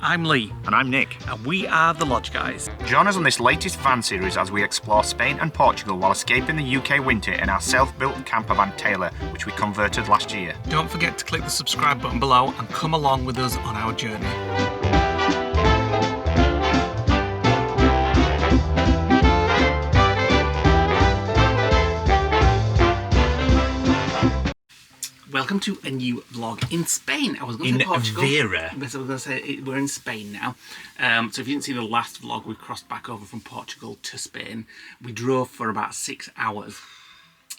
I'm Lee. And I'm Nick. And we are the Lodge Guys. Join us on this latest van series as we explore Spain and Portugal while escaping the UK winter in our self-built camper van Taylor, which we converted last year. Don't forget to click the subscribe button below and come along with us on our journey. Welcome to a new vlog in Spain. I was going to say Portugal. Vera. I was going to say we're in Spain now. So if you didn't see the last vlog, we crossed back over from Portugal to Spain. We drove for about 6 hours.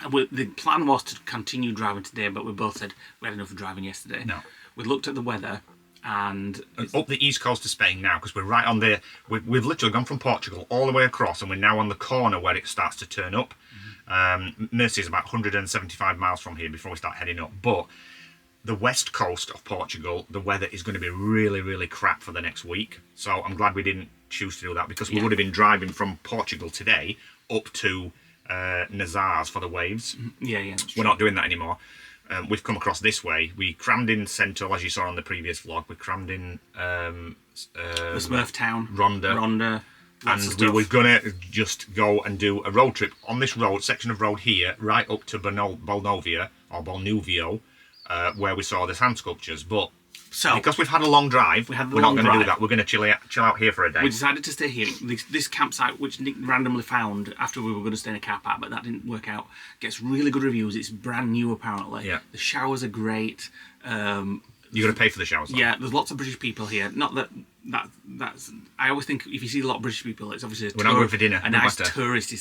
The plan was to continue driving today, but we both said we had enough of driving yesterday. No. We looked at the weather and... Up the east coast of Spain now, because we're right on the... We've literally gone from Portugal all the way across, and we're now on the corner where it starts to turn up. Mercy is about 175 miles from here before we start heading up, but the west coast of Portugal, the weather is going to be really, really crap for the next week. So I'm glad we didn't choose to do that, because we would have been driving from Portugal today up to Nazars for the waves. Yeah. We're not doing that anymore. We've come across this way. We crammed in Central, as you saw on the previous vlog. We crammed in the Smurf Town, Ronda. And we were going to just go and do a road trip on this section of road here, right up to Bolnovia, where we saw the hand sculptures. But because we've had a long drive, we're not going to do that. We're going to chill out here for a day. We decided to stay here. This campsite, which Nick randomly found after we were going to stay in a car park, but that didn't work out, gets really good reviews. It's brand new, apparently. Yeah. The showers are great. You're going to pay for the showers, though. Yeah, there's lots of British people here. Not that's. I always think if you see a lot of British people, it's obviously we're not going for dinner. A nice touristy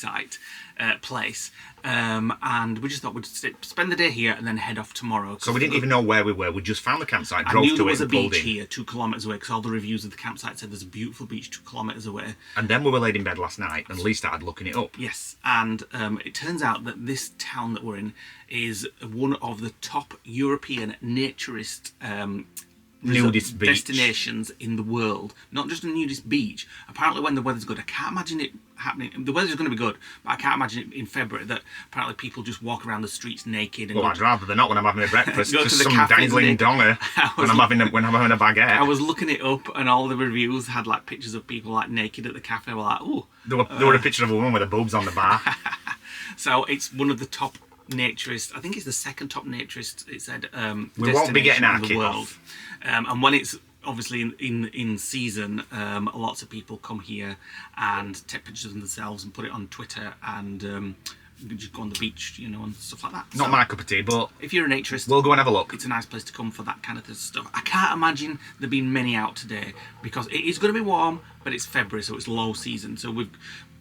place. And we just thought we'd spend the day here and then head off tomorrow. So we didn't even know where we were. We just found the campsite, drove to it, I knew there was a beach beach here 2 kilometres away, because all the reviews of the campsite said there's a beautiful beach 2 kilometres away. And then we were laid in bed last night, and Lee started looking it up. Yes, and it turns out that this town that we're in is one of the top European naturist nudist beach destinations in the world. Not just a nudist beach. Apparently when the weather's good, I can't imagine it happening. The weather's going to be good, but I can't imagine it in February that apparently people just walk around the streets naked. And well, I'd rather they're not when I'm having my breakfast. Go to the some cafes, dangling donger when I'm having a baguette. I was looking it up, and all the reviews had like pictures of people like naked at the cafe. We're like, oh. There were a picture of a woman with her boobs on the bar. So it's one of the top naturist. I think it's the second top naturist. It said we won't be getting our kit world. off. And when it's obviously in season, lots of people come here and take pictures of themselves and put it on Twitter and just go on the beach, and stuff like that. Not my cup of tea, but if you're a naturist, we'll go and have a look. It's a nice place to come for that kind of stuff. I can't imagine there being many out today, because it is going to be warm, but it's February, so it's low season. So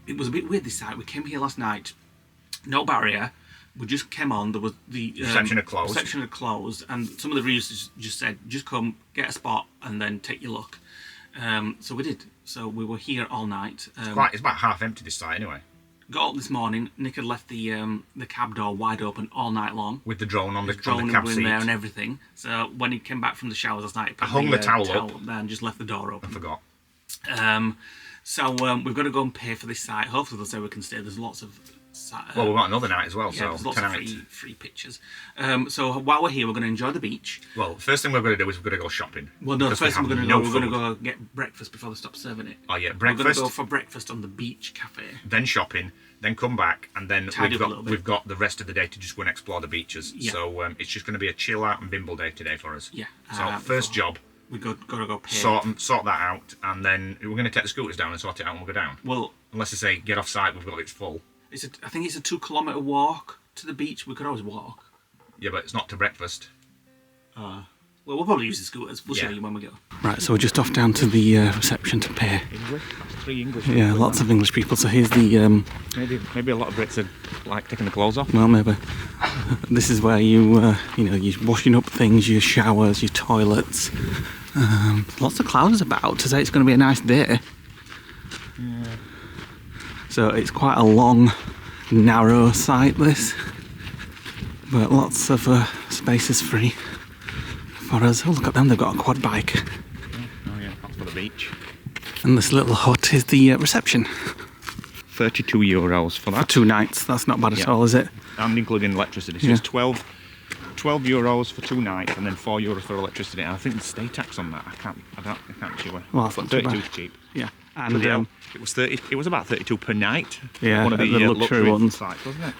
it was a bit weird this side. We came here last night, no barrier. We just came on. There was the reception had closed. Reception had closed, and some of the reviews just said, "Just come, get a spot, and then take your look." So we did. So we were here all night. It's about half empty this site anyway. Got up this morning. Nick had left the cab door wide open all night long with the drone on the cab seat there and everything. So when he came back from the showers last night, I hung the towel up there and just left the door open. I forgot. So we've got to go and pay for this site. Hopefully they'll say we can stay. There's lots of well, we've got another night as well, yeah, so there's lots of free pictures. So while we're here, we're going to enjoy the beach. Well, first thing we're going to do is we're going to go shopping. Well, no, the first thing we're going to go get breakfast before they stop serving it. Oh yeah, breakfast. We're going to go for breakfast on the beach cafe. Then shopping, then come back, and then we've got the rest of the day to just go and explore the beaches. Yeah. So it's just going to be a chill out and bimble day today for us. Yeah. So first job. We got to go pay. Sort that out, and then we're going to take the scooters down and sort it out, and we'll go down. Well, unless they say get off site, we've got it's full. I think it's a 2 kilometre walk to the beach. We could always walk. Yeah, but it's not to breakfast. Well, we'll probably use the scooters. We'll show you when we go. Right, so we're just off down to the reception to pay. English? 3 English. Yeah, lots of English people. So here's the... Maybe a lot of Brits are like taking the clothes off. Well, maybe. This is where you're washing up things, your showers, your toilets. Lots of clouds about. Today it's going to be a nice day. Yeah. So it's quite a long, narrow site, this. But lots of spaces free for us. Oh, look at them, they've got a quad bike. Oh yeah, that's for the beach. And this little hut is the reception. €32 for that. For 2 nights, that's not bad at all, is it? And including electricity. So it's 12 €12 for 2 nights and then €4 for electricity. And I think the stay tax on that. I can't see where. Well, that's not too 32 bad. is cheap. Yeah, and It was 30. It was about 32 per night. Yeah, one of the luxury ones. sites, wasn't it?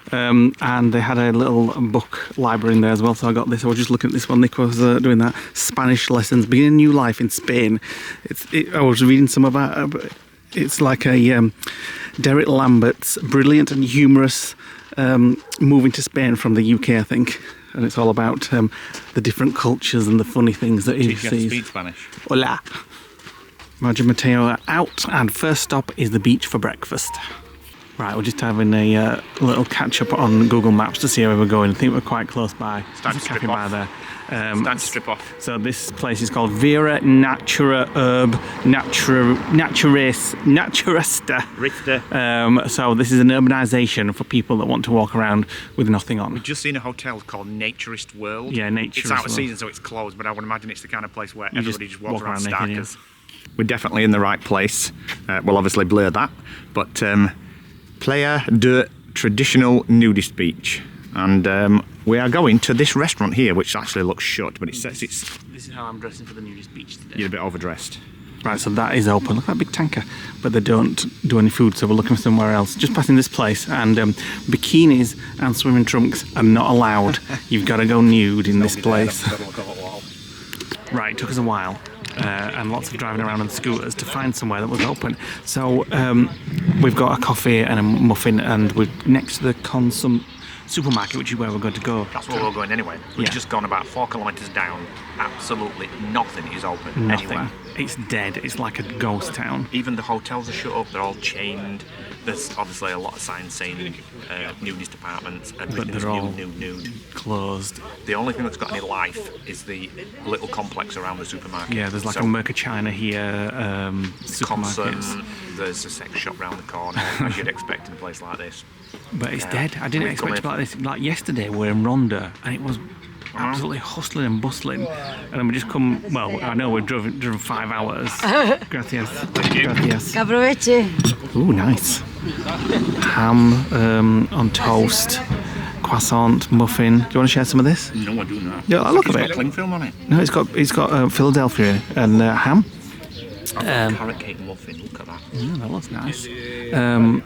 And they had a little book library in there as well. So I got this. I was just looking at this one. Nick was doing that. Spanish lessons, beginning a new life in Spain. I was reading some about. It's like a Derek Lambert's brilliant and humorous moving to Spain from the UK, I think. And it's all about the different cultures and the funny things that he You have to sees. speak Spanish. Hola. Marge and Mateo are out, and first stop is the beach for breakfast. Right, we're just having a little catch up on Google Maps to see where we're going. I think we're quite close by. Time to There's a strip cafe bar off. there. Time to strip off. So this place is called Vera Natura Herb Naturista. Richter. So this is an urbanisation for people that want to walk around with nothing on. We've just seen a hotel called Naturist World. Yeah, Naturist It's out of World. season, so it's closed, but I would imagine it's the kind of place where You everybody just just walks walk around around naked, starkers. We're definitely in the right place. We'll obviously blur that, but Playa de Traditional Nudist Beach. And we are going to this restaurant here, which actually looks shut, but it says it's... This is how I'm dressing for the nudist beach today. You're a bit overdressed. Right, so that is open. Look at that big tanker. But they don't do any food, so we're looking for somewhere else. Just passing this place, and bikinis and swimming trunks are not allowed. You've got to go nude in this place. Right, it took us a while. And lots of driving around on scooters to find somewhere that was open. So we've got a coffee and a muffin, and we're next to the Consum supermarket, which is where we're going to go. That's where we're going anyway. We've Yeah. just gone about 4 kilometres down. Absolutely nothing is open Nothing. anywhere. It's dead. It's like a ghost town. Even the hotels are shut up. They're all chained. There's obviously a lot of signs saying nudist apartments and But there's they're all nude. closed. The only thing that's got any life is the little complex around the supermarket. Yeah, there's like So, a Merca China here, supermarkets. Consum, there's a sex shop round the corner, as you'd expect in a place like this. But it's Yeah. dead. I didn't We've come expect it in- like this. Like yesterday, we're in Ronda, and it was absolutely hustling and bustling. And then we just come. Well, I know we've driven 5 hours. Gracias. Gracias. Que aproveche. Ooh, nice. Ham on toast, croissant, muffin. Do you want to share some of this? No, I do not. Yeah, look It's at got it. cling film on it. No, it's got Philadelphia and ham. Carrot cake muffin, look at that. Yeah, that looks nice.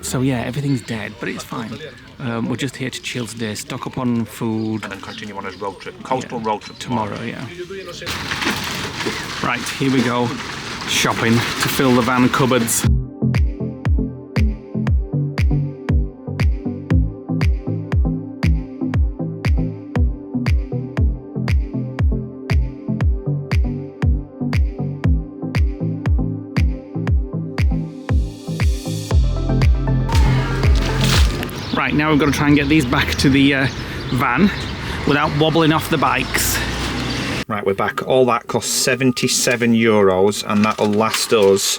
So yeah, everything's dead, but it's fine. We're just here to chill today, stock up on food. And then continue on his road trip, coastal road trip Tomorrow, yeah. Right, here we go. Shopping to fill the van cupboards. Right, now we've got to try and get these back to the van without wobbling off the bikes. Right, we're back. All that cost €77, and that'll last us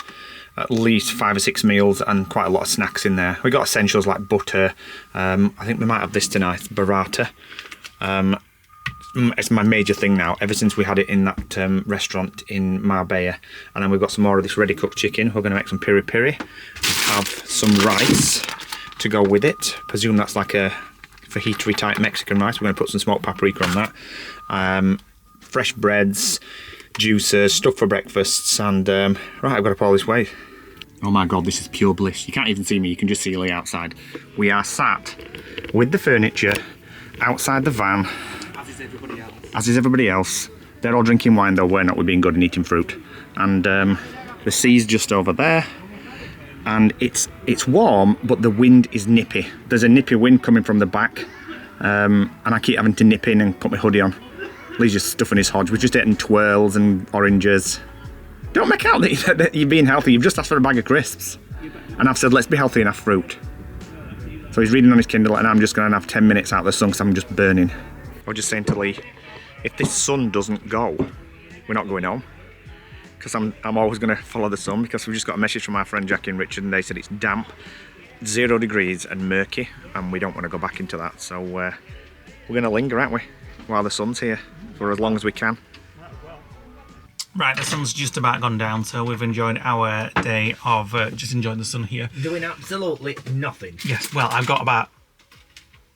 at least 5 or 6 meals and quite a lot of snacks in there. We got essentials like butter. I think we might have this tonight, burrata. It's my major thing now, ever since we had it in that restaurant in Marbella. And then we've got some more of this ready cooked chicken. We're going to make some piri piri. We have some rice to go with it. Presume that's like a fajita type Mexican rice. We're going to put some smoked paprika on that. Fresh breads, juices, stuff for breakfasts, and right, I've got to pull this way. Oh my god, this is pure bliss. You can't even see me, you can just see Lee outside. We are sat with the furniture outside the van, As is everybody else. as is everybody else. They're all drinking wine though, we're not, we're being good and eating fruit. And the sea's just over there, and it's warm, but the wind is nippy. There's a nippy wind coming from the back, and I keep having to nip in and put my hoodie on. Lee's just stuffing his hodge. We're just eating twirls and oranges. Don't make out that you're being healthy. You've just asked for a bag of crisps. And I've said, let's be healthy and have fruit. So he's reading on his Kindle, and I'm just going to have 10 minutes out of the sun because I'm just burning. I was just saying to Lee, if this sun doesn't go, we're not going home. Because I'm always going to follow the sun, because we've just got a message from our friend Jackie and Richard, and they said it's damp, 0 degrees and murky, and we don't want to go back into that. So we're going to linger, aren't we, while the sun's here, for as long as we can. Right, the sun's just about gone down, so we've enjoyed our day of just enjoying the sun here. Doing absolutely nothing. Yes, well, I've got about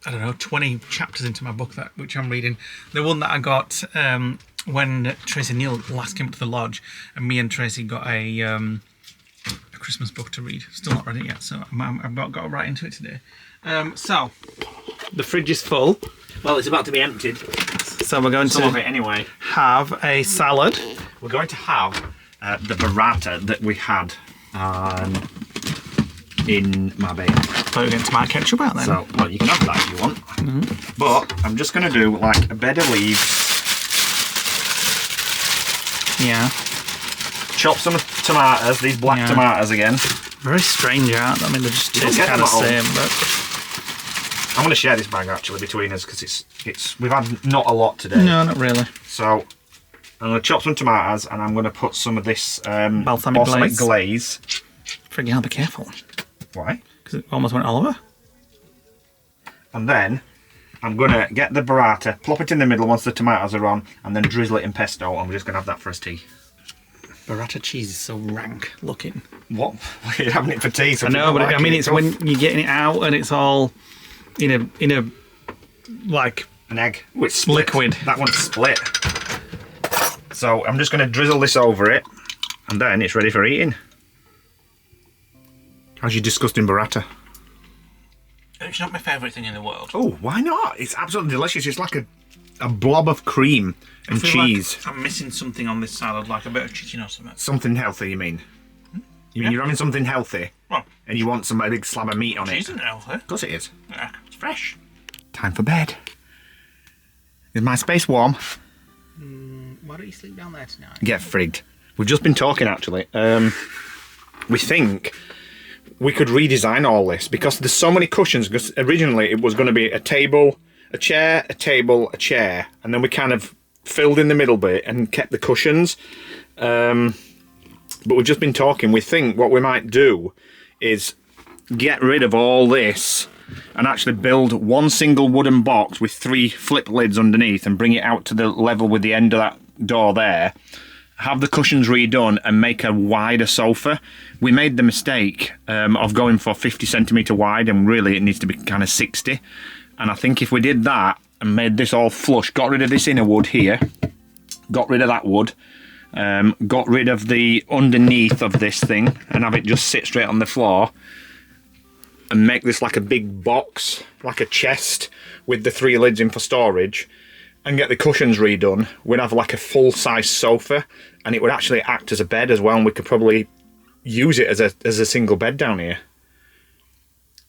I don't know, 20 chapters into my book which I'm reading. The one that I got when Tracy and Neil last came up to the lodge, and me and Tracy got a Christmas book to read. Still not read it yet, so I've got right into it today. So the fridge is full. Well, it's about to be emptied. So we're going Some of to it anyway. have a salad. We're going to have the burrata that we had in Marbella. So we're going to tomato ketchup out then. So, well, you can have that if you want. But I'm just going to do like a bed of leaves. Yeah. Chop some tomatoes, these black tomatoes again. Very strange, aren't they? I mean, they just taste kind of the same, but... I'm going to share this bag actually between us because we've had not a lot today. No, not really. So I'm going to chop some tomatoes and I'm going to put some of this balsamic glaze. Friggin' hell, be careful. Why? Because it almost went all over. And then I'm going to get the burrata, plop it in the middle once the tomatoes are on, and then drizzle it in pesto, and we're just going to have that for us tea. Burrata cheese is so rank looking. What? You're having it for tea? So I know, but I mean, it's when you're getting it out and it's all in a like an egg. Oh, it's split. Liquid. That one's split. So I'm just going to drizzle this over it, and then it's ready for eating. How's your disgusting burrata? It's not my favourite thing in the world. Oh, why not? It's absolutely delicious. It's like a blob of cream and cheese. Like I'm missing something on this salad, like a bit of chicken or something. Something healthy, you mean? You mean you're having something healthy? Well, and you want a big slab of meat on it? Cheese isn't healthy. Of course it is. Yeah. It's fresh. Time for bed. Is my space warm? Why don't you sleep down there tonight? Get frigged. We've just been talking actually. We think we could redesign all this because there's so many cushions, because originally it was going to be a table, a chair, a table, a chair, and then we kind of filled in the middle bit and kept the cushions. But we've just been talking. We think what we might do is get rid of all this and actually build one single wooden box with 3 flip lids underneath and bring it out to the level with the end of that door there. Have the cushions redone and make a wider sofa. We made the mistake of going for 50 centimetre wide, and really it needs to be kind of 60. And I think if we did that and made this all flush, got rid of this inner wood here, got rid of that wood, got rid of the underneath of this thing and have it just sit straight on the floor, and make this like a big box, like a chest with the 3 lids in for storage, and get the cushions redone, we'd have like a full-size sofa, and it would actually act as a bed as well, and we could probably use it as a single bed down here.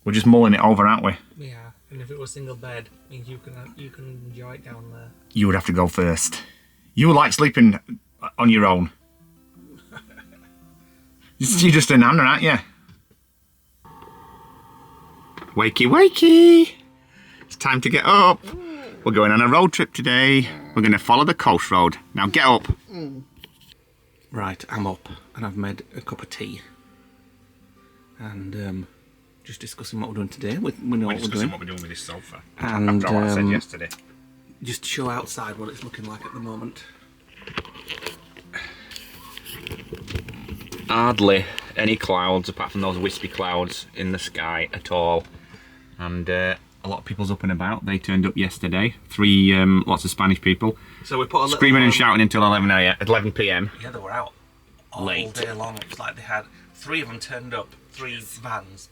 We're just mulling it over, aren't we? Yeah, and if it was a single bed, it means you can enjoy it down there. You would have to go first. You like sleeping on your own. You're just a nana, aren't you? Wakey, wakey! It's time to get up. We're going on a road trip today. We're going to follow the coast road. Now get up. Right, I'm up and I've made a cup of tea. And just discussing what we're doing today. We know what we're doing. What we're doing with this sofa. And After what I said yesterday. Just to show outside what it's looking like at the moment. Hardly any clouds apart from those wispy clouds in the sky at all. And a lot of people's up and about. They turned up yesterday. Lots of Spanish people. So we put a screaming and shouting until 11 p.m. Yeah, they were out all Late. day long. It was like they had 3 of them turned up, 3 vans.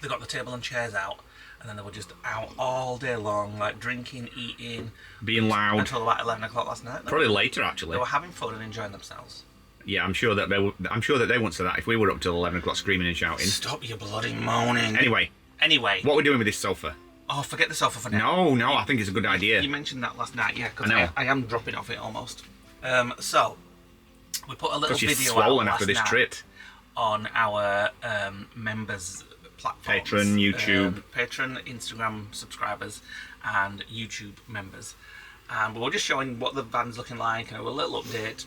They got the table and chairs out, and then they were just out all day long, like drinking, eating, Being loud. until about 11 o'clock last night. Probably later actually. They were having fun and enjoying themselves. Yeah, I'm sure that they wouldn't say that if we were up till 11 o'clock screaming and shouting. Stop your bloody moaning. Anyway, what we're doing with this sofa? Oh, forget the sofa for now. No, I think it's a good idea. You mentioned that last night, yeah, because I know. I am dropping off it almost. So, we put a little Because you're video swollen out after this last trip. night on our members platforms. Patreon, YouTube. Patreon, Instagram subscribers and YouTube members. And we were just showing what the van's looking like and a little update.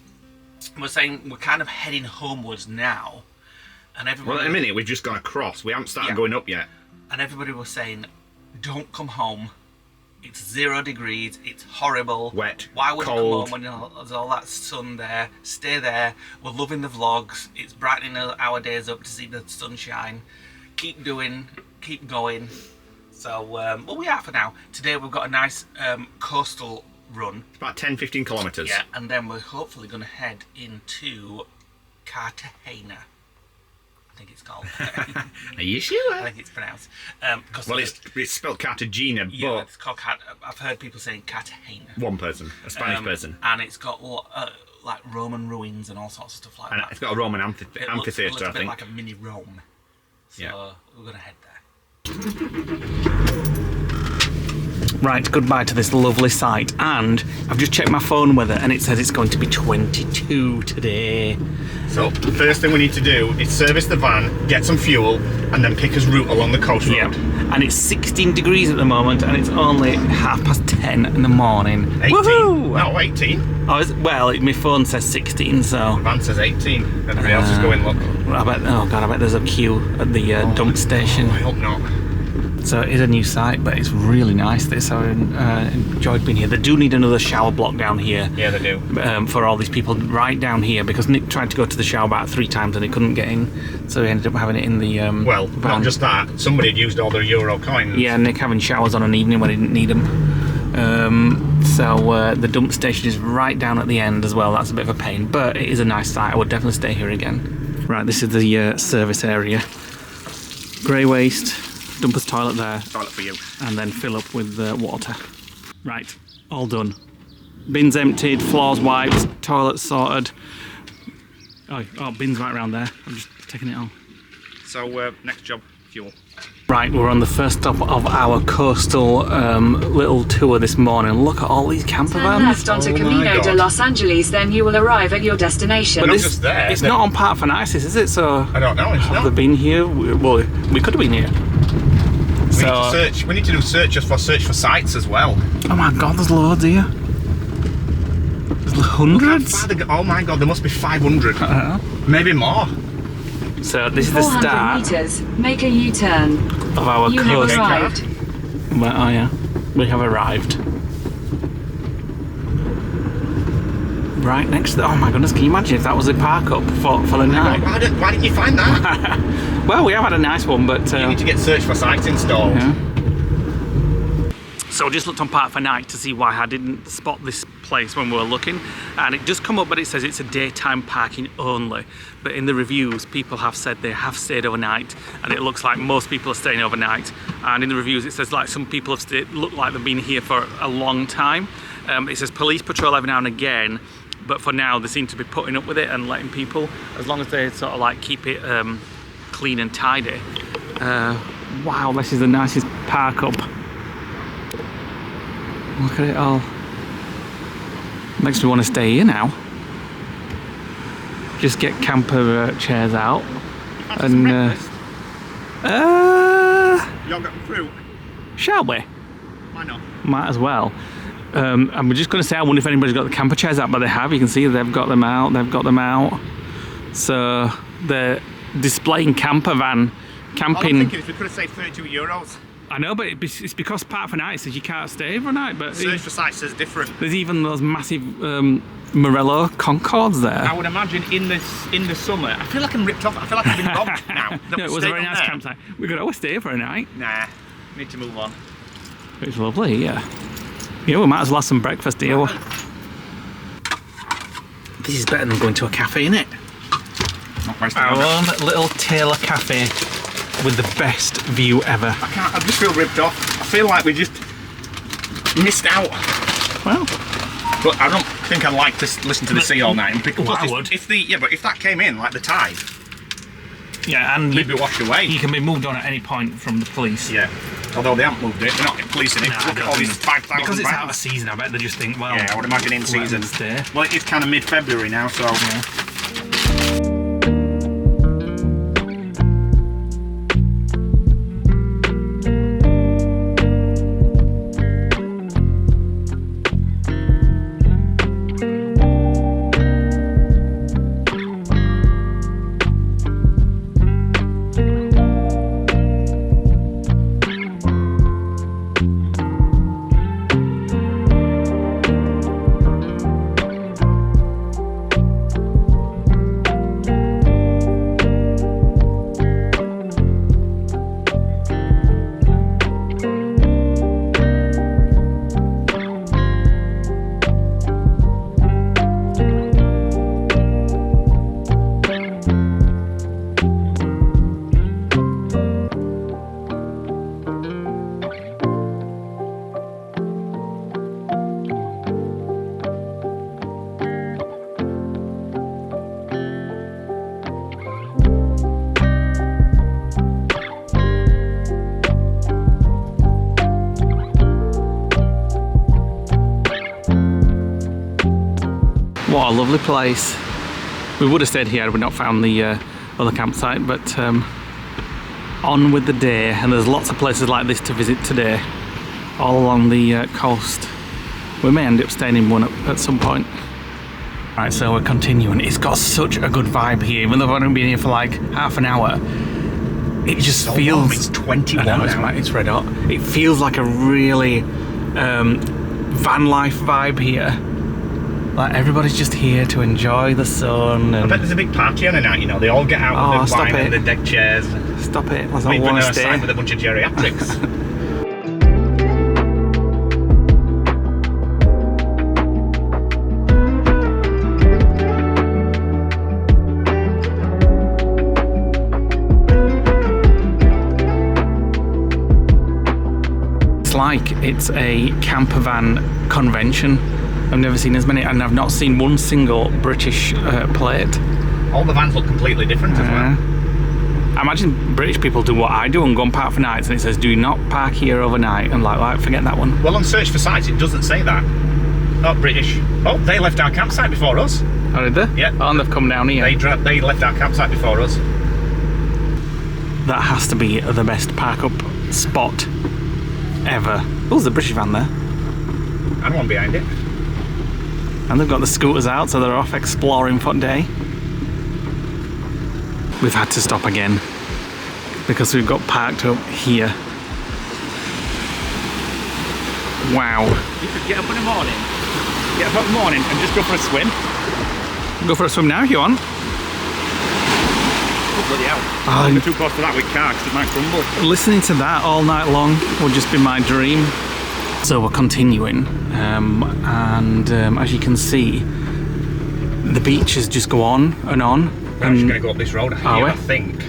We're saying we're kind of heading homewards now. And everybody, Well, in a minute, we've just gone across. We haven't started going up yet. And everybody was saying, don't come home. It's 0 degrees. It's horrible. Wet. Why would you cold. come home when there's all that sun there? Stay there. We're loving the vlogs. It's brightening our days up to see the sunshine. Keep doing. Keep going. So, well, we are for now. Today we've got a nice coastal run. It's about 10-15 kilometres. Yeah, and then we're hopefully going to head into Cartagena. I think it's called. Are you sure? I think it's pronounced. Well, it's spelled Cartagena, yeah, but it's called I've heard people saying Cartagena. one person, a Spanish person. And it's got like Roman ruins and all sorts of stuff like And that. it's got a Roman amphitheatre, It looks I a bit think. like a mini Rome. So Yeah. we're going to head there. Right, goodbye to this lovely site, and I've just checked my phone weather and it says it's going to be 22 today. So the first thing we need to do is service the van, get some fuel, and then pick his route along the coast road. Yep. And it's 16 degrees at the moment, and it's only 10:30 in the morning. 18? Woohoo! No, 18. Oh, well, my phone says 16, so The van says 18. Everybody else is going, look. I bet there's a queue at the dump station. I hope not. So it is a new site, but it's really nice. This I enjoyed being here. They do need another shower block down here. Yeah, they do. For all these people right down here, because Nick tried to go to the shower about 3 times and he couldn't get in, so he ended up having it in the Well, van. not just that. Somebody had used all their euro coins. Yeah, Nick having showers on an evening when he didn't need them. So the dump station is right down at the end as well. That's a bit of a pain, but it is a nice site. I would definitely stay here again. Right, this is the service area. Grey waste, dumper's toilet there, Toilet for you. and then fill up with water. Right, all done. Bins emptied, floors wiped, toilets sorted. Oh, bins right around there. I'm just taking it on. So, next job, fuel. Right, we're on the first stop of our coastal little tour this morning. Look at all these camper Turn vans. left onto Oh my Camino de God. Los Angeles, then you will arrive at your destination. But not this- just there. It's not on Park for Isis, is it? So I don't know. It's have not. they been here? Well, we could have been here. We need to search. We need to do search for sites as well. Oh my God, there's loads here. There's hundreds. How far they go- Oh my God, there must be 500. Maybe more. So this is the 400 start meters, make a U-turn. of our You have coast. arrived. Well, oh yeah, we have arrived. Right next to the, oh my goodness, can you imagine if that was a park up for the night? Why didn't you find that? Well, we have had a nice one, but You need to get search for sites installed. yeah. So I just looked on Park for Night to see why I didn't spot this place when we were looking, and it does come up, but it says it's a daytime parking only. But in the reviews, people have said they have stayed overnight, and it looks like most people are staying overnight. And in the reviews, it says like some people have stayed, look like they've been here for a long time. It says police patrol every now and again, but for now they seem to be putting up with it and letting people, as long as they sort of like keep it clean and tidy. Wow, this is the nicest park up. Look at it all. Makes me want to stay here now. Just get camper chairs out and Yogurt and fruit. shall we? Why not? Might as well. And we're just going to say, I wonder if anybody's got the camper chairs out, but they have. You can see they've got them out. They've got them out. So they're displaying camper van All I'm camping. thinking is we could have saved €32. I know, but it's because Park for Night says you can't stay overnight. But Search for sites says different. there's even those massive Morello Concords there. I would imagine in the summer. I feel like I'm ripped off. I feel like I've been robbed now. No, it was a very nice campsite. We could always stay for a night. Nah, need to move on. It's lovely, yeah. Yeah, we might as well have some breakfast here. This is better than going to a cafe, innit? Not wasting Our time. own little Taylor cafe with the best view ever. I just feel ripped off. I feel like we just missed out. Well, But I don't think I'd like to listen to the sea all night and pick up. Well, I if- would. But if that came in like the tide, yeah, and we'd be washed away. you can be moved on at any point from the police. Yeah. Although they haven't moved it, they're not policing it. Nah, Look I at all don't these think- 5,000 because it's out of vans. season, I bet they just think, well, Yeah, I would imagine in let them season. stay. Well, it's kind of mid-February now, so. Yeah. lovely place. We would have stayed here had we not found the other campsite, but on with the day. And there's lots of places like this to visit today, all along the coast. We may end up staying in one at some point. Right, so we're continuing. It's got such a good vibe here, even though I've only been here for like half an hour. It just So feels... warm, it's 21 now. It's red hot. It feels like a really van life vibe here. Like everybody's just here to enjoy the sun. And... I bet there's a big party on a night, you know. They all get out with their wine and the deck chairs. Stop it. I We've want been to stay. assigned with a bunch of geriatrics. It's like it's a camper van convention. I've never seen as many, and I've not seen one single British plate. All the vans look completely different as well. I imagine British people do what I do and go and park for nights, and it says do not park here overnight, and like forget that one. Well, on search for sites it doesn't say that. Not British. Oh, they left our campsite before us. Oh, did they? Yeah. Oh, and they've come down here. They left our campsite before us. That has to be the best park up spot ever. Oh, there's a British van there. And one behind it. And they've got the scooters out, so they're off exploring for day. We've had to stop again because we've got parked up here. Wow. You could get up in the morning. Get up in the morning and just go for a swim. Go for a swim now if you want. Oh, bloody hell. Oh, We're too close to that with car because it might crumble. listening to that all night long would just be my dream. So we're continuing, and as you can see, the beaches just go on and on. We're actually going to go up this road here, I think.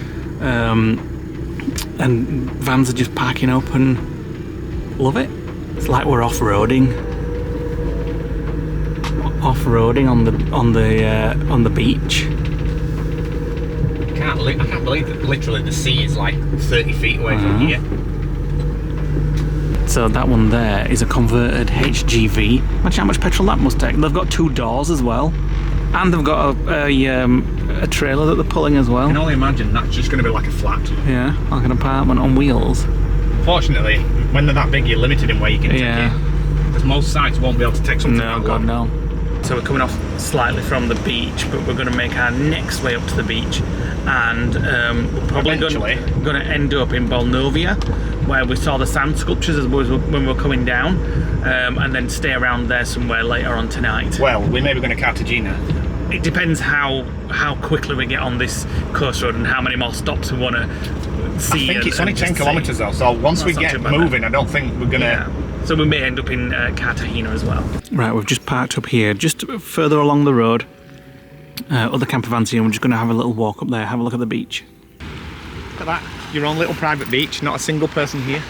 And vans are just parking up and love it. It's like we're off-roading. Off-roading on the beach. I can't believe that literally the sea is like 30 feet away from here. So that one there is a converted HGV. Imagine how much petrol that must take. They've got 2 doors as well, and they've got a trailer that they're pulling as well. I can only imagine that's just going to be like a flat. Yeah, like an apartment on wheels. Fortunately, when they're that big, you're limited in where you can take it. Because most sites won't be able to take something No, that God, long. no. So we're coming off slightly from the beach, but we're going to make our next way up to the beach, and we're probably going to end up in Bolnovia, where we saw the sand sculptures when we were coming down, and then stay around there somewhere later on tonight. Well, we may be going to Cartagena. It depends how quickly we get on this coast road and how many more stops we want to see. I think it's only 10 kilometres though, so once we get moving, I don't think we're going to... So we may end up in Cartagena as well. Right, we've just parked up here, just further along the road. Other camper vans here, and we're just going to have a little walk up there, have a look at the beach. Look at that, your own little private beach, not a single person here.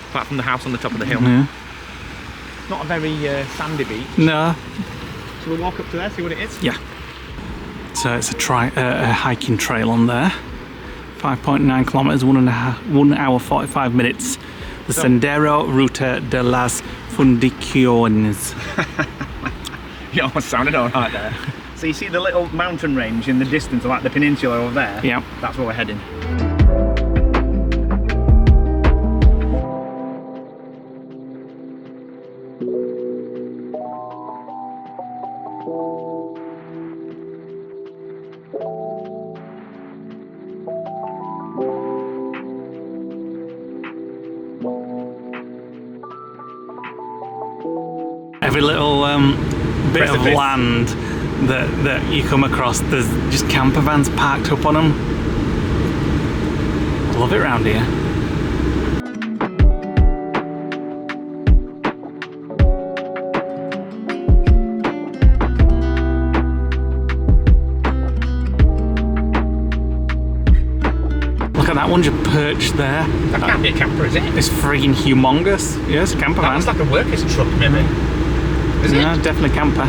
Apart from the house on the top of the hill. Yeah. Not a very sandy beach. No. So we'll walk up to there, see what it is? Yeah. So it's a hiking trail on there. 5.9 kilometres, 1 hour 45 minutes. The Sendero Ruta de las Fundiciones. You almost sounded alright there. So you see the little mountain range in the distance, like the peninsula over there? Yeah. That's where we're heading. Every little bit of land that you come across, there's just camper vans parked up on them. Love it round here. Look at that one just perched there. That can't be a camper, is it? It's freaking humongous. Yeah, it's a camper van. It's like a worker's truck, maybe. Isn't No, it? definitely camper.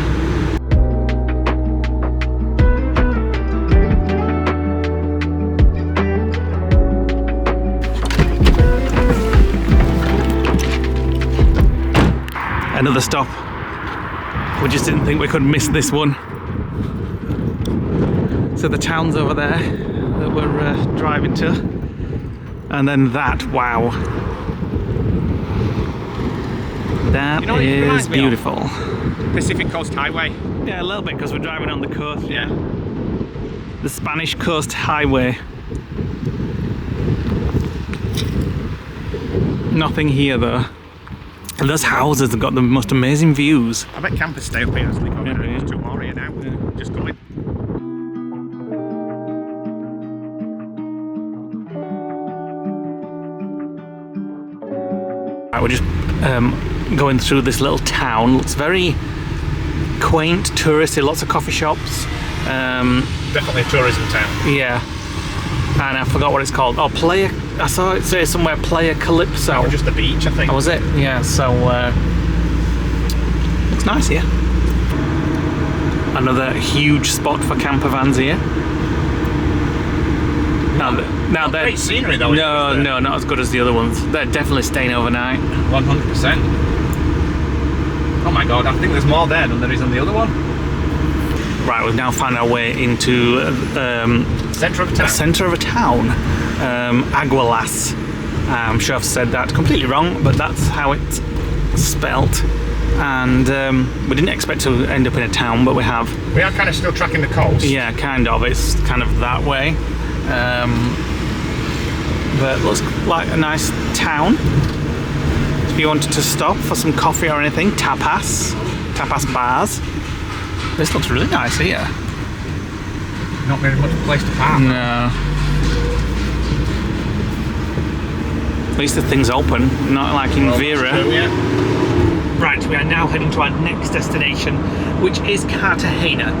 Another stop We just didn't think we could miss this one. So the town's over there that we're driving to. And then that, wow. That is beautiful. Pacific Coast Highway. Yeah, a little bit because we're driving on the coast, yeah. The Spanish Coast Highway. Nothing here though. And those houses have got the most amazing views. I bet campers stay up here as they go down. Yeah. There's 2 more here now. Yeah. Just coming. Right, we're just going through this little town. Looks very quaint, touristy, lots of coffee shops. Definitely a tourism town. Yeah. And I forgot what it's called. Oh, Playa. I saw it say somewhere Playa Calypso. Or just the beach, I think. Oh, was it? Yeah, so looks nice here. Another huge spot for camper vans here. Now they're great scenery though. No, not as good as the other ones. They're definitely staying overnight. 100%. Oh my god, I think there's more there than there is on the other one. Right, we've now found our way into Centre of a town. centre of a town. Aguilas. I'm sure I've said that completely wrong, but that's how it's spelt. And we didn't expect to end up in a town, but we have. We are kind of still tracking the coast. Yeah, kind of. It's kind of that way. But it looks like a nice town. If you wanted to stop for some coffee or anything, tapas bars. This looks really nice here. Not very much place to park. No. At least the thing's open, not like in Vera. True, yeah. Right, we are now heading to our next destination, which is Cartagena.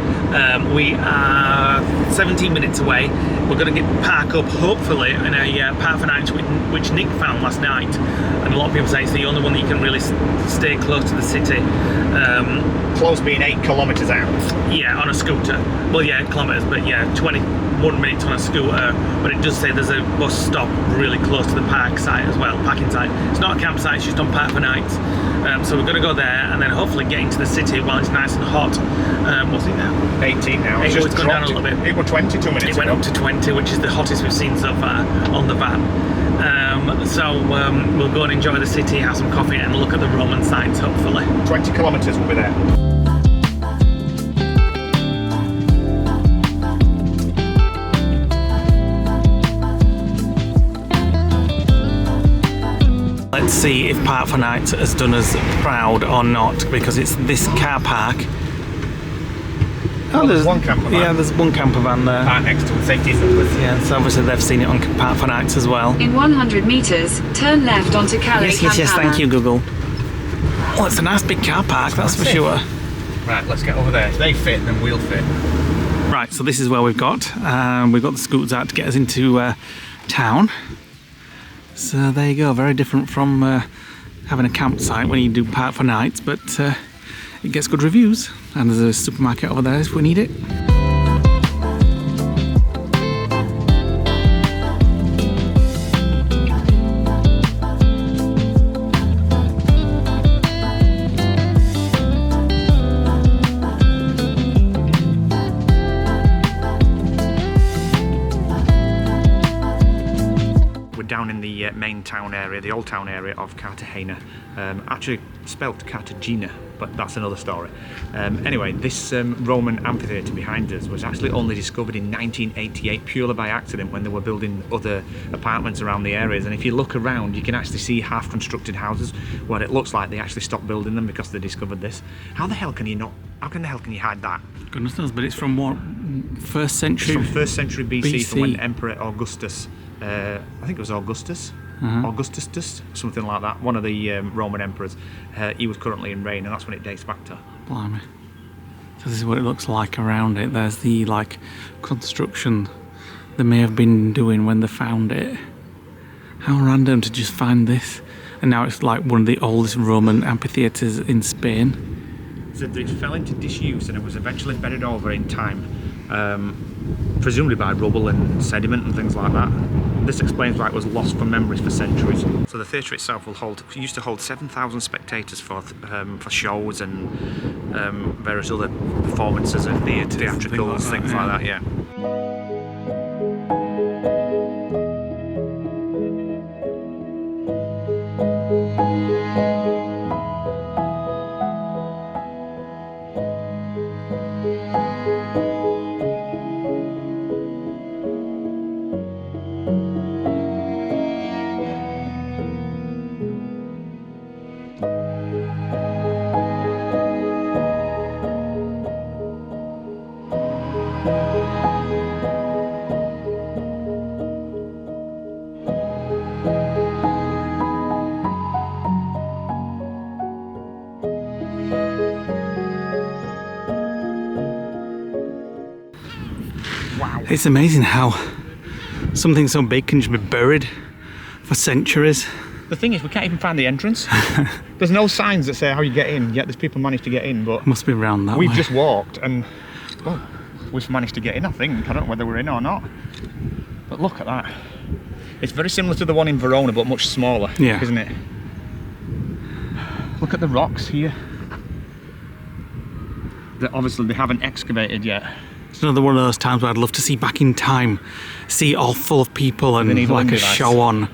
We are 17 minutes away. We're going to park up, hopefully, in a park for nights which Nick found last night. And a lot of people say it's the only one that you can really stay close to the city. Close being 8 kilometres out. Yeah, on a scooter. Well, yeah, kilometres, but yeah, 21 minutes on a scooter. But it does say there's a bus stop really close to the park site as well, parking site. It's not a campsite, it's just on park for nights. So we're going to go there and then hopefully get into the city while it's nice and hot. What's it now? 18 now. It's just gone down a little bit. It was 22 minutes It went ago. up to 20, which is the hottest we've seen so far on the van. We'll go and enjoy the city, have some coffee and look at the Roman sites hopefully. 20 kilometres will be there. Let's see if Park for Nights has done us proud or not, because it's this car park. Oh, there's one camper van. Yeah, there's one camper van there. Park next to it, safety numbers. Yeah, so obviously they've seen it on Park for Nights as well. In 100 meters, turn left onto Calle Yes, thank you, Google. Oh, it's a nice big car park, that's for sure. Right, let's get over there. If they fit, then we'll fit. Right, so this is where we've got. We've got the scooters out to get us into town. So there you go, very different from having a campsite when you do Park for Nights, but it gets good reviews. And there's a supermarket over there if we need it. Down in the main town area, the old town area of Cartagena, actually spelt Cartagena, but that's another story. Anyway, this Roman amphitheatre behind us was actually only discovered in 1988 purely by accident when they were building other apartments around the areas, and if you look around you can actually see half constructed houses where it looks like they actually stopped building them because they discovered this. How the hell can you hide that? Goodness knows, but it's from what, 1st century? It's from 1st century BC, from when Emperor Augustus, I think it was Augustus, Augustus, something like that, one of the Roman emperors, he was currently in reign, and that's when it dates back to. Blimey. So this is what it looks like around it. There's the construction they may have been doing when they found it. How random to just find this. And now it's like one of the oldest Roman amphitheatres in Spain. So it fell into disuse and it was eventually buried over in time, presumably by rubble and sediment and things like that. This explains why it was lost from memories for centuries. So the theatre itself used to hold 7,000 spectators for shows and various other performances and theatricals, things like that, yeah. It's amazing how something so big can just be buried for centuries. The thing is, we can't even find the entrance. There's no signs that say how you get in, yet there's people managed to get in, but... Must be around that way. We've just walked and, well, we've managed to get in, I think. I don't know whether we're in or not. But look at that. It's very similar to the one in Verona, but much smaller, isn't it? Look at the rocks here. That obviously they haven't excavated yet. It's another one of those times where I'd love to see back in time, see it all full of people and like a show on.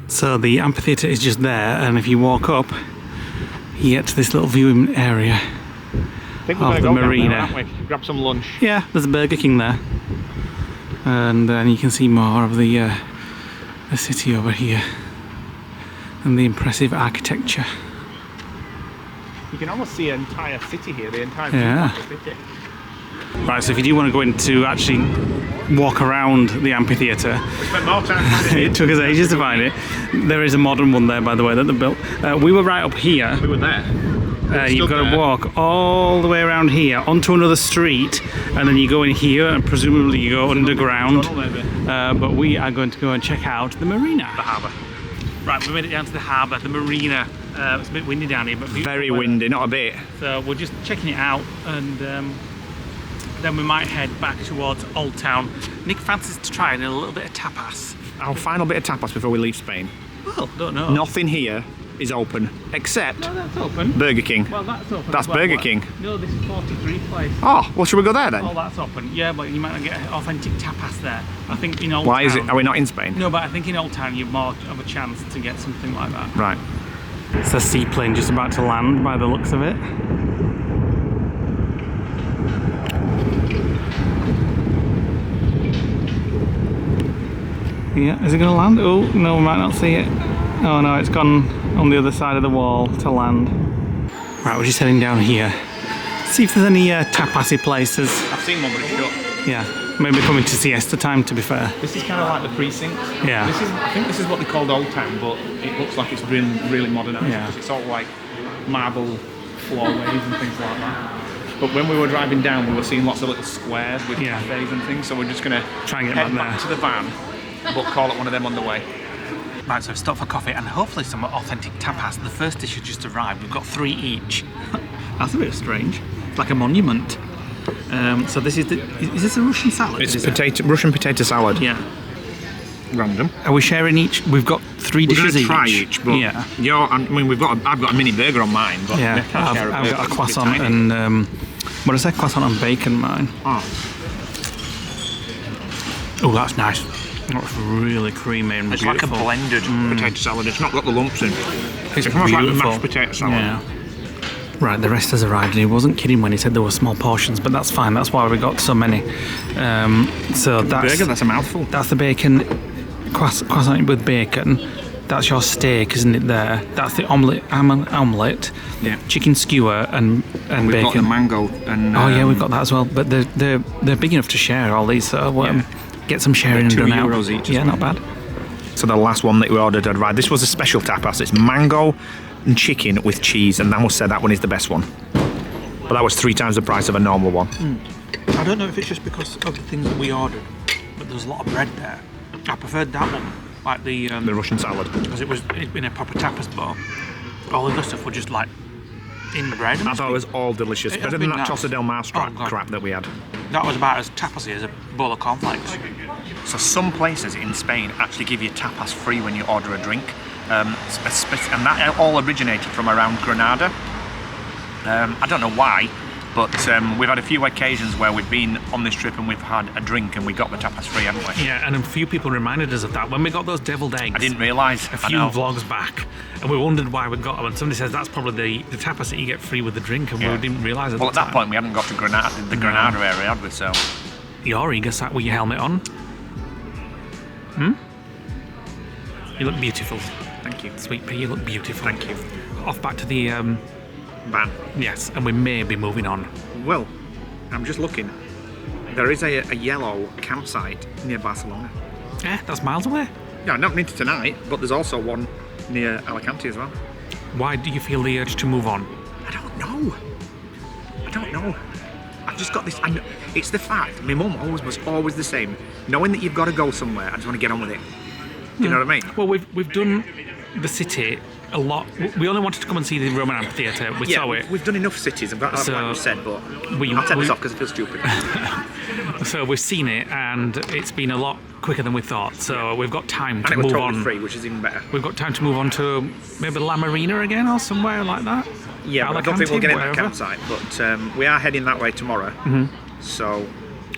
So the amphitheatre is just there, and if you walk up, you get to this little viewing area of the marina. There, aren't we? Grab some lunch. Yeah, there's a Burger King there, and then you can see more of the city over here and the impressive architecture. You can almost see an entire city here, the entire city. Right, so if you do want to go in to actually walk around the amphitheatre, we spent more time finding it. It took us ages to find it. There is a modern one there, by the way, that they built. We were right up here. We were there. You've got to walk all the way around here onto another street, and then you go in here, and presumably you go underground. But we are going to go and check out the marina. The harbour. Right, we made it down to the harbour, the marina. It's a bit windy down here, but very windy, not a bit. So we're just checking it out, and then we might head back towards Old Town. Nick fancies to try a little bit of tapas. Our final bit of tapas before we leave Spain. Well, don't know. Nothing here is open except that's open. Burger King. Well, that's open. That's Burger King. No, this is 43 place. Oh, well, should we go there then? Oh, that's open. Yeah, but you might not get authentic tapas there. I think in Old Town. Why is it? Are we not in Spain? No, but I think in Old Town you've more of a chance to get something like that. Right. It's a seaplane just about to land by the looks of it. Yeah, is it going to land? Oh, no, we might not see it. Oh no, it's gone on the other side of the wall to land. Right, we're just heading down here. See if there's any tapasy places. I've seen one, but it's shut. Yeah, maybe coming to siesta time, to be fair. This is kind of like the precinct. Yeah. I think this is what they called Old Town, but it looks like it's been really modernised. Yeah. Because it's all like marble floorways and things like that. But when we were driving down, we were seeing lots of little squares with cafes and things, so we're just going to try and get head back to the van, but call it one of them on the way. Right, so we've stopped for coffee and hopefully some authentic tapas. The first dish has just arrived. We've got 3 each. That's a bit strange. It's like a monument. So this is this a Russian salad? It's Russian potato salad. Yeah. Random. Are we sharing each? We've got 3 dishes each. We're going to try each, but I've got a mini burger on mine, but yeah, I've got a croissant and what did I say? Croissant and bacon mine. Oh, that's nice. That's really creamy and it's beautiful. Like a blended potato salad. It's not got the lumps in. It's almost beautiful. like mashed potato salad. Yeah. Right, the rest has arrived, and he wasn't kidding when he said there were small portions, but that's fine. That's why we got so many. So that's burger. That's a mouthful. That's the bacon croissant with bacon. That's your steak, isn't it? There. That's the omelette. Yeah. Chicken skewer and we've bacon. Got the mango and. Oh yeah, we've got that as well. But they're big enough to share all these. So get some sharing and done out. €2 each. Yeah, not bad. So the last one that we ordered had arrived. This was a special tapas. It's mango and chicken with cheese, and I must say that one is the best one. But that was 3 times the price of a normal one. I don't know if it's just because of the things that we ordered, but there's a lot of bread there. I preferred that one, like the Russian salad, because it was in a proper tapas bowl. All the other stuff were just like in bread. I thought it was all delicious. It has Better than been that nice. Tossa del Mar Oh, God. crap that we had. That was about as tapasy as a bowl of cornflakes. So some places in Spain actually give you tapas free when you order a drink. And that all originated from around Granada. I don't know why, but we've had a few occasions where we've been on this trip and we've had a drink and we got the tapas free, haven't we? Yeah, and a few people reminded us of that when we got those deviled eggs. I didn't realise. A few vlogs back, and we wondered why we got them. And somebody says that's probably the tapas that you get free with the drink, and we didn't realise it. Well, at that point we hadn't got to the Granada area, had we? So You're eager, sat with your helmet on. You look beautiful. thank you. Sweet pea, you look beautiful. Thank you. Off back to the Ban. yes, and we may be moving on. Well, I'm just looking. There is a yellow campsite near Barcelona. Yeah, that's miles away. Yeah, not into tonight, but there's also one near Alicante as well. Why do you feel the urge to move on? I don't know. I've just got this. It's the fact. My mum was always the same. Knowing that you've got to go somewhere, I just want to get on with it. Do you know what I mean? Well, we've done the city a lot. We only wanted to come and see the Roman amphitheatre. We saw it. We've done enough cities. I've got like you said, but I'll take this off because it feels stupid. So we've seen it, and it's been a lot quicker than we thought. So we've got time to and it was move totally on. free, which is even better. We've got time to move on to maybe La Marina again or somewhere like that. Yeah, but I don't think we'll get in that wherever. campsite. But we are heading that way tomorrow. So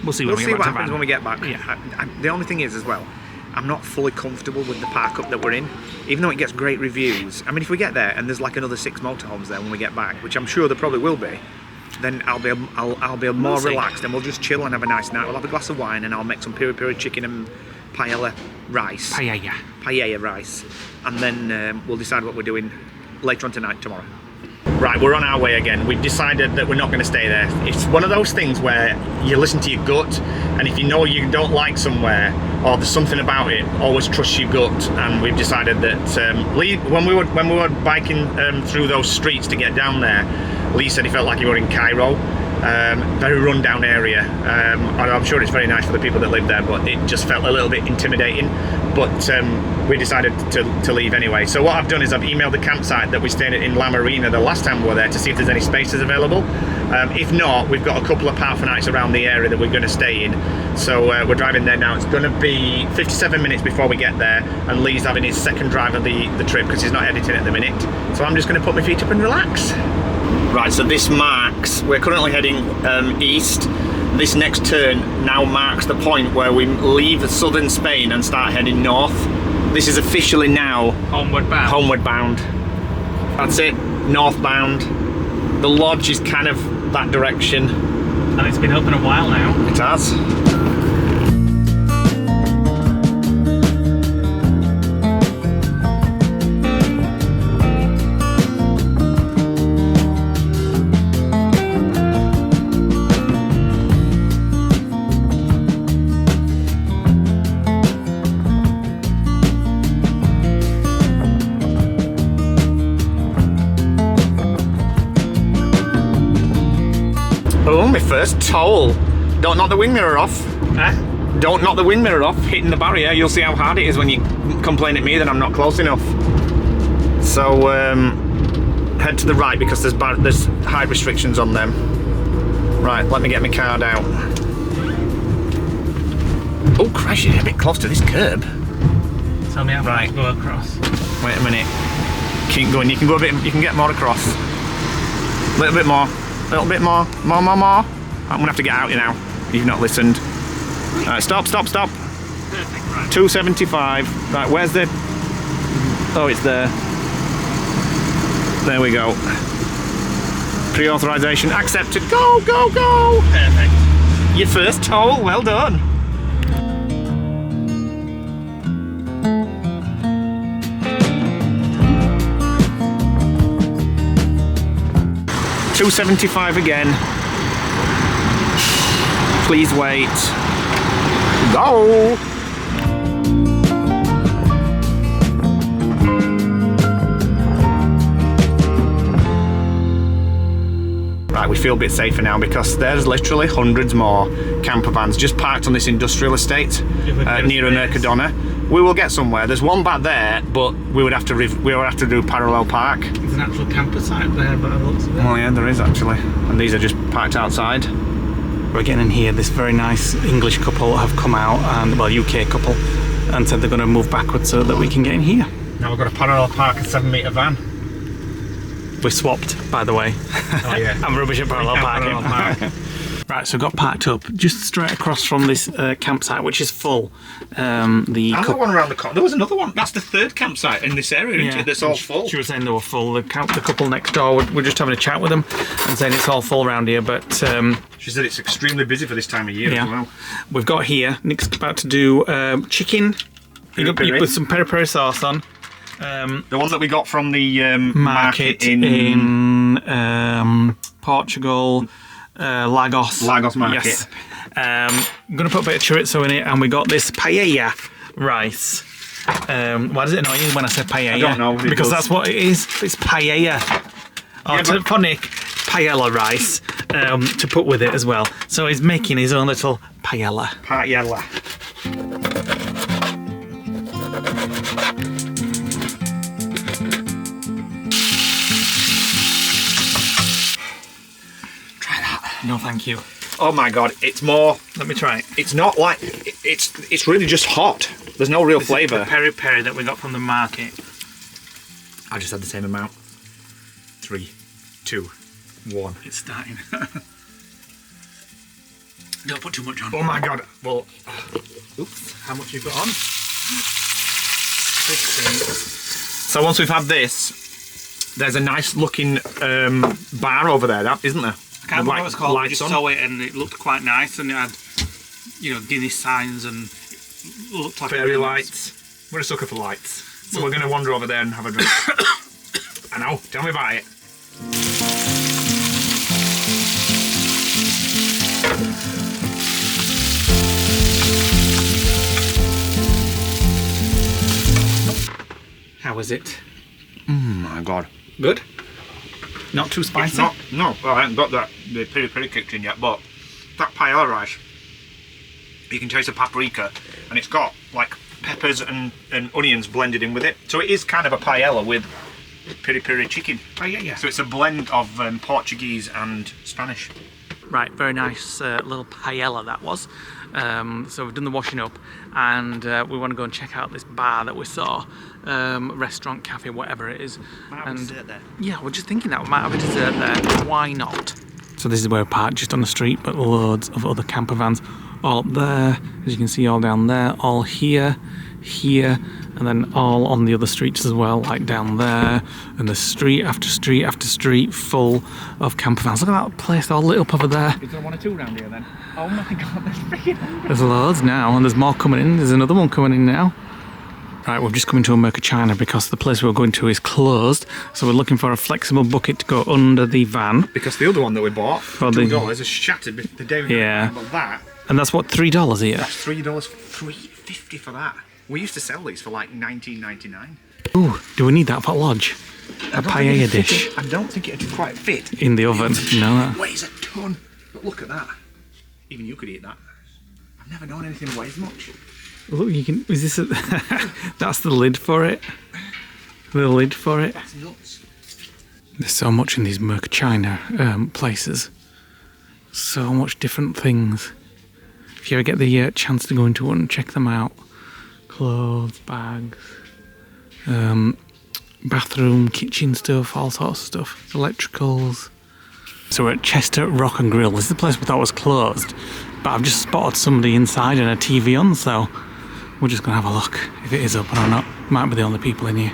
We'll see we'll when we see get what back to happens Van. when we get back. Yeah. The only thing is as well, I'm not fully comfortable with the park up that we're in, even though it gets great reviews. I mean, if we get there and there's like another 6 motorhomes there when we get back, which I'm sure there probably will be, then I'll be more relaxed and we'll just chill and have a nice night. We'll have a glass of wine and I'll make some piri piri chicken and paella rice. Paella rice, and then we'll decide what we're doing later on tonight, tomorrow. Right, we're on our way again. We've decided that we're not going to stay there. It's one of those things where you listen to your gut, and if you know you don't like somewhere or there's something about it, always trust your gut. And we've decided that when we were biking through those streets to get down there, Lee said he felt like he were in Cairo. Very rundown area. I'm sure it's very nice for the people that live there, but it just felt a little bit intimidating. But we decided to leave anyway. So what I've done is I've emailed the campsite that we stayed at in La Marina the last time we were there to see if there's any spaces available. If not, we've got a couple of park nights around the area that we're going to stay in. So we're driving there now. It's going to be 57 minutes before we get there, and Lee's having his second drive of the trip because he's not editing at the minute. So I'm just going to put my feet up and relax. Right, so this marks, we're currently heading east. This next turn now marks the point where we leave southern Spain and start heading north. This is officially now homeward bound. That's it, northbound. The lodge is kind of that direction. And it's been open a while now. It has. Oh, my first toll. Don't knock the wing mirror off. Don't knock the wing mirror off. Hitting the barrier, you'll see how hard it is when you complain at me that I'm not close enough. So head to the right because there's height restrictions on them. Right, let me get my card out. Oh Christ, you're a bit close to this curb. Tell me how far to go across. Wait a minute. Keep going. You can go a bit. You can get more across. A little bit more. A little bit more. More. I'm gonna have to get out, you know. You've not listened. Alright, stop. Perfect, right. 275. Right, where's the... Oh, it's there. There we go. Pre-authorization accepted. Go! Perfect. Your first toll, well done. $2.75 again. Please wait. Go! Right, we feel a bit safer now because there's literally hundreds more camper vans just parked on this industrial estate near Mercadona. We will get somewhere. There's one back there, but we would have to do parallel park. There's an actual camper site there, but it looks a bit. Oh yeah, there is actually. And these are just parked outside. We're getting in here. This very nice English couple have come out, and well, UK couple, and said they're going to move backwards so that we can get in here. Now we've got a parallel park, a 7-metre van. We swapped, by the way. Oh yeah. I'm rubbish at parallel parking. Right, so got parked up just straight across from this campsite, which is full. Another one around the corner. There was another one. That's the third campsite in this area, isn't it? That's all full. She was saying they were full. The couple next door, we're just having a chat with them and saying it's all full around here, but... she said it's extremely busy for this time of year as well. We've got here, Nick's about to do chicken with some peri-peri sauce on. The one that we got from the market in Portugal, Lagos. Lagos market. Yes. I'm going to put a bit of chorizo in it, and we got this paella rice. Why does it annoy you when I say paella? I don't know. Because that's what it is. It's paella. For Nick, paella rice to put with it as well. So he's making his own little paella. Paella. No, thank you. Oh my god, it's more. Let me try it. It's not like it's really just hot. There's no real flavour. The peri-peri that we got from the market. I just had the same amount. 3, 2, 1. It's starting. Don't put too much on. Oh my god. Well, oops. How much you got on? 16. So once we've had this, there's a nice looking bar over there, isn't there? I can't remember what it's called. I just saw it and it looked quite nice, and it had, Guinness signs and it looked like fairy lights. We're a sucker for lights, so we're going to wander over there and have a drink. I know. Tell me about it. How is it? Oh my god. Good? Not too spicy? No, well, I haven't got the peri-peri kicked in yet, but that paella rice, you can taste the paprika, and it's got like peppers and onions blended in with it. So it is kind of a paella with peri-peri chicken. Paella. So it's a blend of Portuguese and Spanish. Right, very nice little paella that was. So we've done the washing up, and we want to go and check out this bar that we saw, restaurant, cafe, whatever it is. Might have a dessert there. Yeah, we're just thinking that we might have a dessert there. Why not? So this is where we're parked, just on the street, but loads of other camper vans all up there, as you can see, all down there, all here, and then all on the other streets as well, like down there, and the street after street after street full of camper vans. Look at that place all lit up over there. Is there 1 or 2 around here then? Oh my god, there's freaking. There's loads now, and there's more coming in. There's another one coming in now. Right, we've just come into Mercadona because the place we're going to is closed, so we're looking for a flexible bucket to go under the van. Because the other one that we bought for $2 is shattered the day we got it, but that. And that's what, $3 here? That's $3, $3.50 for that. We used to sell these for like $19.99. Ooh, do we need that for lodge? A paella dish. I don't think it'd quite fit in the oven. No. It weighs a ton. But look at that. Even you could eat that. I've never known anything weighs much. Look, you can. Is this? That's the lid for it. The lid for it. That's nuts. There's so much in these Mercadona places. So much different things. If you ever get the chance to go into one, check them out. Clothes, bags, bathroom, kitchen stuff, all sorts of stuff. Electricals. So we're at Chester Rock and Grill. This is the place we thought was closed, but I've just spotted somebody inside and a TV on, so we're just going to have a look if it is open or not. Might be the only people in here.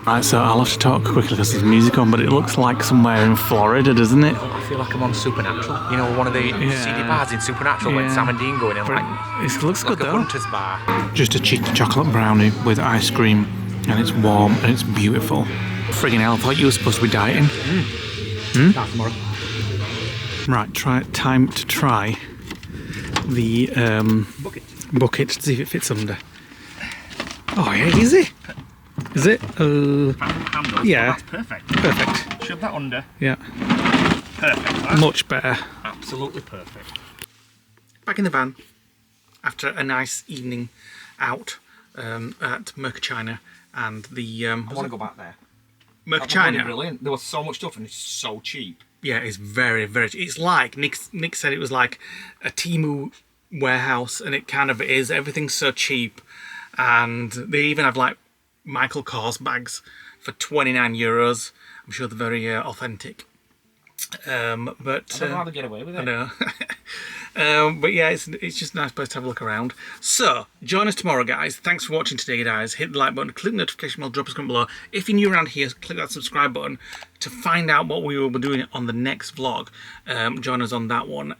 Right, so I'll have to talk quickly because there's music on, but it looks like somewhere in Florida, doesn't it? I feel like I'm on Supernatural. You know, one of the CD bars in Supernatural when Sam and Dean go in and It looks like good a though. Hunter's bar. Just a cheeky chocolate brownie with ice cream, and it's warm and it's beautiful. Friggin' hell, I thought you were supposed to be dieting. That's tomorrow. Right, time to try the bucket to see if it fits under. Oh yeah, is it? Is it? Handle. Yeah. Oh, that's perfect. Perfect. Shove that under. Yeah. perfect. That. Much better. Absolutely perfect. Back in the van after a nice evening out at Mercachina and the I want to go back there. Mercachina. Brilliant. There was so much stuff and it's so cheap. Yeah, it's very, very. It's like Nick said, it was like a Temu warehouse, and it kind of is. Everything's so cheap, and they even have like Michael Kors bags for €29. I'm sure they're very authentic. But I'd rather get away with it. I know. But yeah, it's just a nice place to have a look around. So, join us tomorrow, guys. Thanks for watching today, guys. Hit the like button, click the notification bell, drop us a comment below. If you're new around here, click that subscribe button to find out what we will be doing on the next vlog. Join us on that one.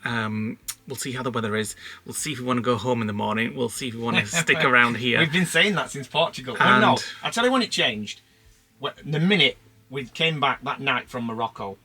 We'll see how the weather is. We'll see if we want to go home in the morning. We'll see if we want to stick around here. We've been saying that since Portugal. And no, I'll tell you when it changed. The minute we came back that night from Morocco,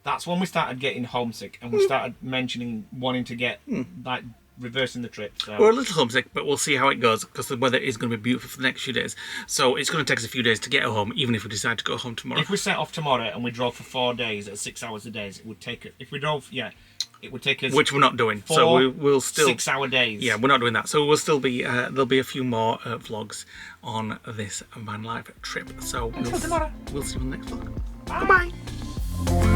that's when we started getting homesick and we started mentioning wanting to get, like, reversing the trip. So. We're a little homesick, but we'll see how it goes because the weather is going to be beautiful for the next few days. So it's going to take us a few days to get home, even if we decide to go home tomorrow. If we set off tomorrow and we drove for 4 days at 6 hours a day, it would take it. If we drove, it would take us. Which we're not doing. 4 so we'll still 6 hour days. Yeah, we're not doing that. So we'll still be. There'll be a few more vlogs on this van life trip. So we'll see you on the next vlog. Bye. Goodbye.